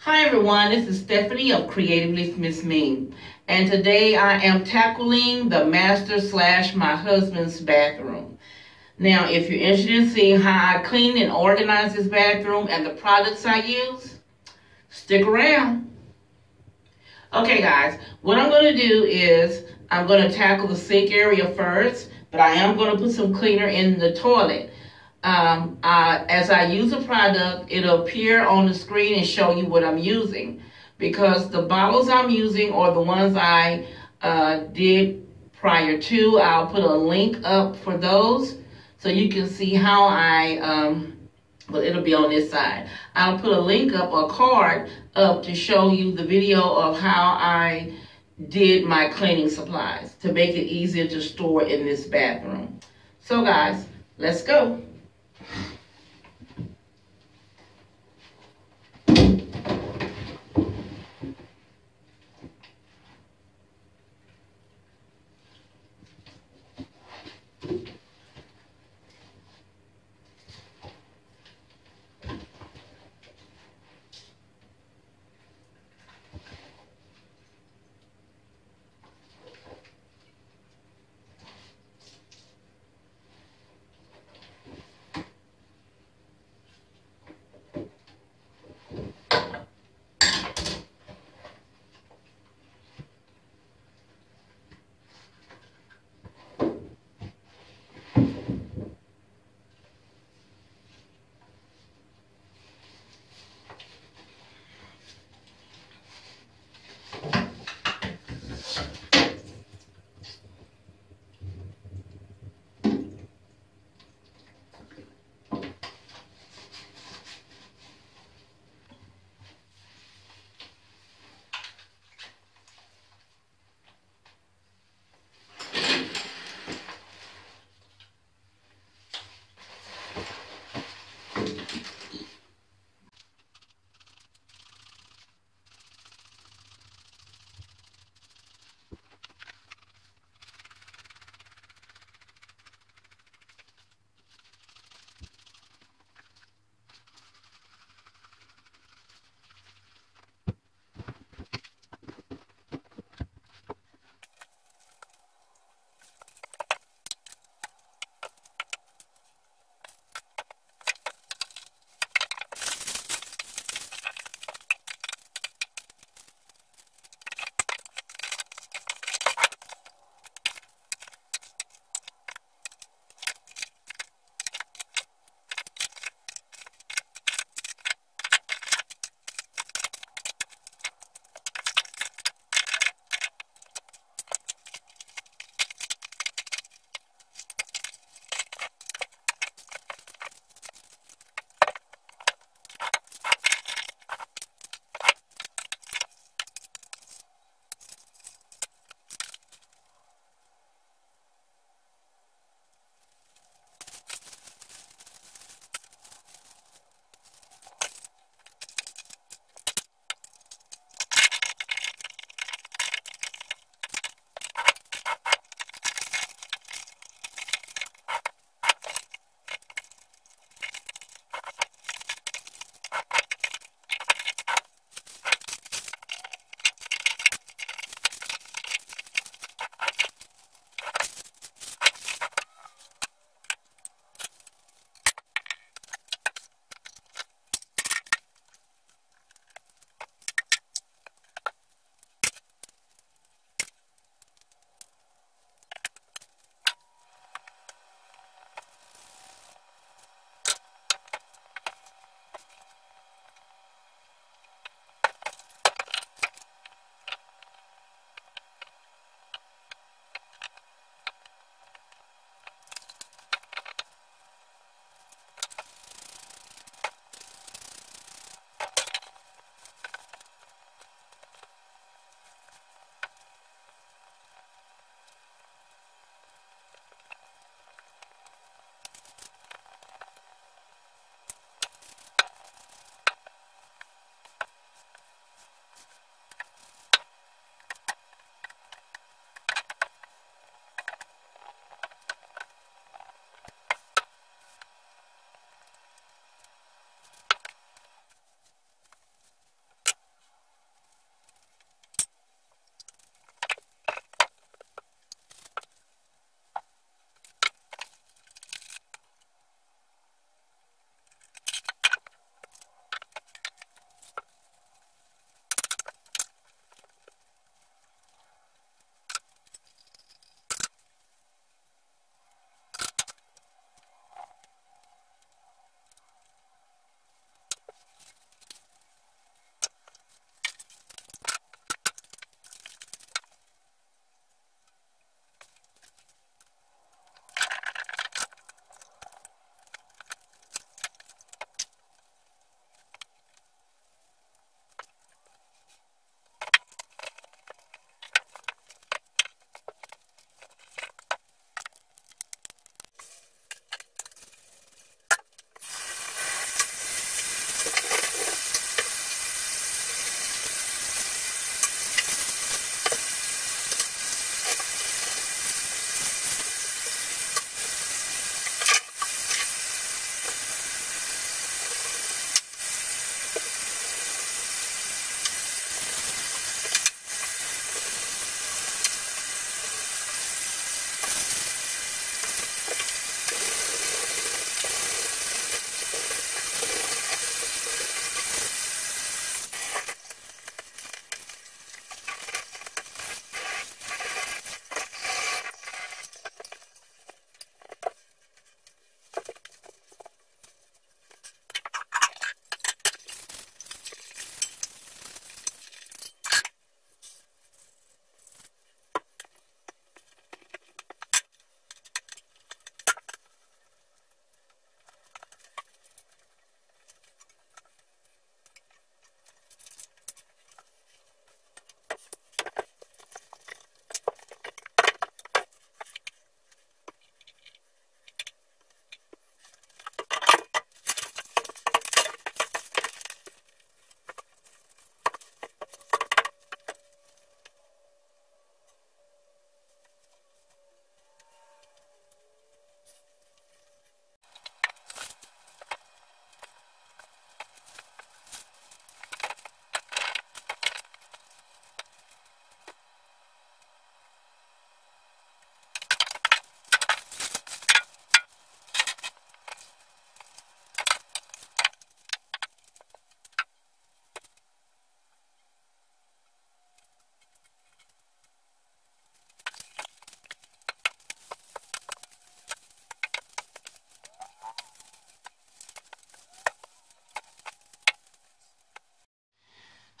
Hi everyone, this is Stephanie of Creatively Miss Me, and today I am tackling the master slash my husband's bathroom. Now, if you're interested in seeing how I clean and organize this bathroom and the products I use, stick around. Okay guys, what I'm going to do is I'm going to tackle the sink area first, but I am going to put some cleaner in the toilet. As I use a product, it'll appear on the screen and show you what I'm using, because the bottles I'm using are the ones I did prior to. I'll put a link up for those so you can see how well, it'll be on this side. I'll put a link up, a card up, to show you the video of how I did my cleaning supplies to make it easier to store in this bathroom. So guys, let's go.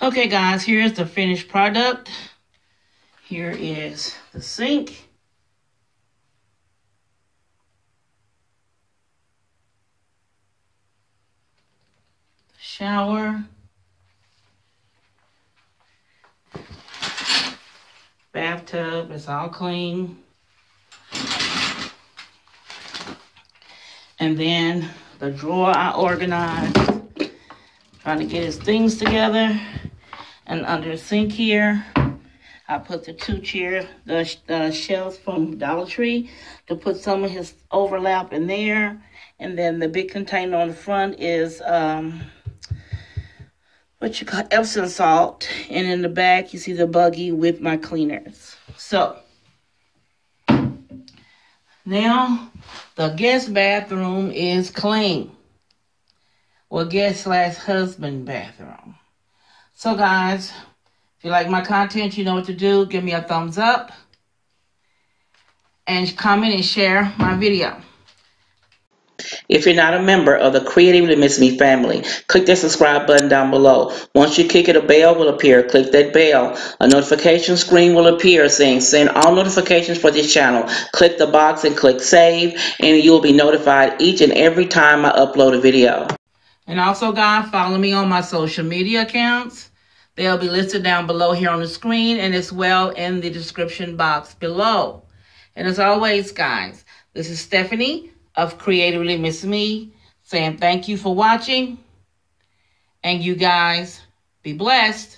Okay, guys, here's the finished product. Here is the sink. The shower. Bathtub is all clean. And then the drawer I organized. Trying to get his things together. And under the sink here, I put the two chairs, the shelves from Dollar Tree to put some of his overlap in there. And then the big container on the front is Epsom salt. And in the back, you see the buggy with my cleaners. So, now the guest bathroom is clean. Well, guest/husband bathroom. So guys, if you like my content, you know what to do. Give me a thumbs up and comment and share my video. If you're not a member of the Creatively Miss Me family, click that subscribe button down below. Once you click it, a bell will appear. Click that bell. A notification screen will appear saying send all notifications for this channel. Click the box and click save, and you will be notified each and every time I upload a video. And also, guys, follow me on my social media accounts. They'll be listed down below here on the screen and as well in the description box below. And as always, guys, this is Stephanie of Creatively Miss Me saying thank you for watching. And you guys be blessed.